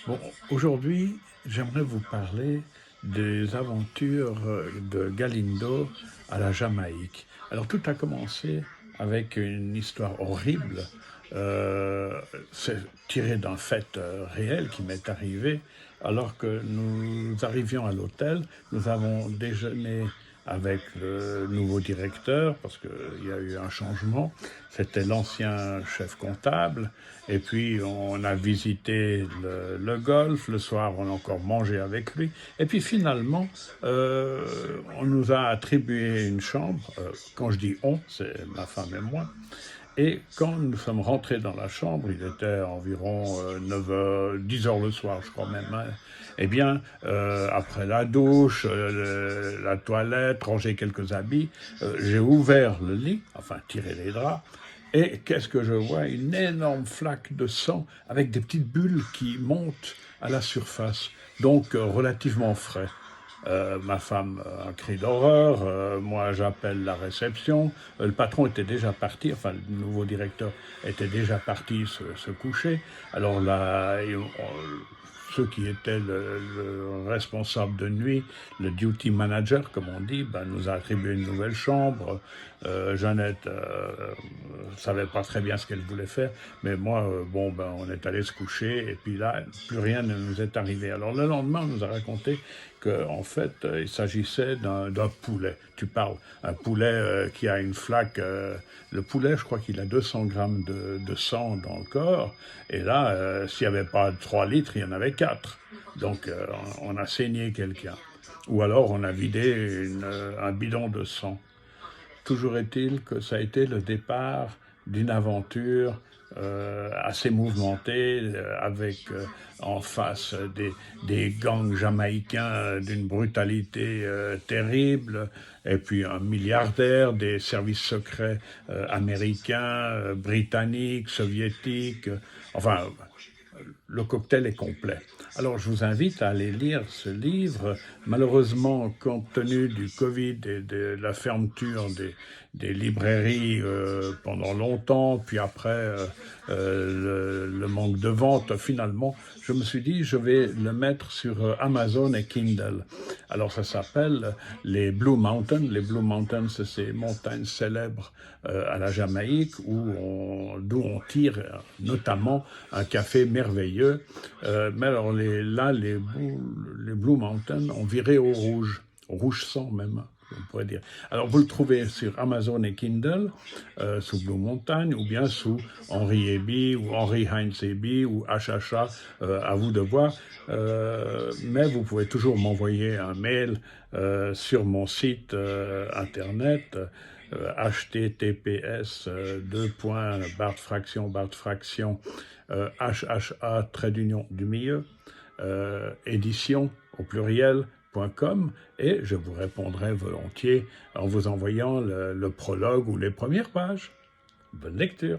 Bon, aujourd'hui, j'aimerais vous parler des aventures de Galindo à la Jamaïque. Alors, tout a commencé avec une histoire horrible, c'est tiré d'un fait réel qui m'est arrivé. Alors que nous arrivions à l'hôtel, nous avons déjeuné avec le nouveau directeur, parce qu'il y a eu un changement. C'était l'ancien chef comptable. Et puis, on a visité le golf. Le soir, on a encore mangé avec lui. Et puis, finalement, on nous a attribué une chambre. Quand je dis on, c'est ma femme et moi. Et quand nous sommes rentrés dans la chambre, il était environ 9 heures, 10 heures le soir, je crois même. Hein. Eh bien, après la douche, la toilette, ranger quelques habits, j'ai ouvert le lit, enfin tiré les draps, et qu'est-ce que je vois? Une énorme flaque de sang avec des petites bulles qui montent à la surface, donc relativement frais. Ma femme un cri d'horreur, moi j'appelle la réception, le patron était déjà parti, enfin le nouveau directeur était déjà parti se coucher, alors là, ceux qui étaient le responsable de nuit, le duty manager comme on dit, ben, nous a attribué une nouvelle chambre. Jeannette savait pas très bien ce qu'elle voulait faire, mais moi, bon, ben, on est allé se coucher et puis là, plus rien ne nous est arrivé. Alors le lendemain, on nous a raconté qu'en fait, il s'agissait d'un poulet. Tu parles, un poulet qui a une flaque. Le poulet, je crois qu'il a 200 grammes de sang dans le corps. Et là, s'il n'y avait pas 3 litres, il y en avait 4. Donc, on a saigné quelqu'un. Ou alors, on a vidé un bidon de sang. Toujours est-il que ça a été le départ d'une aventure assez mouvementée, avec en face des gangs jamaïcains d'une brutalité terrible, et puis un milliardaire, des services secrets américains, britanniques, soviétiques, enfin, le cocktail est complet. Alors, je vous invite à aller lire ce livre. Malheureusement, compte tenu du Covid et de la fermeture des librairies pendant longtemps, puis après le manque de vente, finalement, je me suis dit, je vais le mettre sur Amazon et Kindle. Alors, ça s'appelle les Blue Mountains. Les Blue Mountains, c'est ces montagnes célèbres à la Jamaïque d'où on tire notamment un café merveilleux. Mais alors les Blue Mountains ont viré au rouge sang même, on pourrait dire. Alors vous le trouvez sur Amazon et Kindle, sous Blue Mountain, ou bien sous Henry Eby, ou Henry Heinz Eby, ou HHA, à vous de voir. Mais vous pouvez toujours m'envoyer un mail sur mon site internet, https barre fraction HHA trait d'union du milieu, édition au pluriel.com, et je vous répondrai volontiers en vous envoyant le prologue ou les premières pages. Bonne lecture.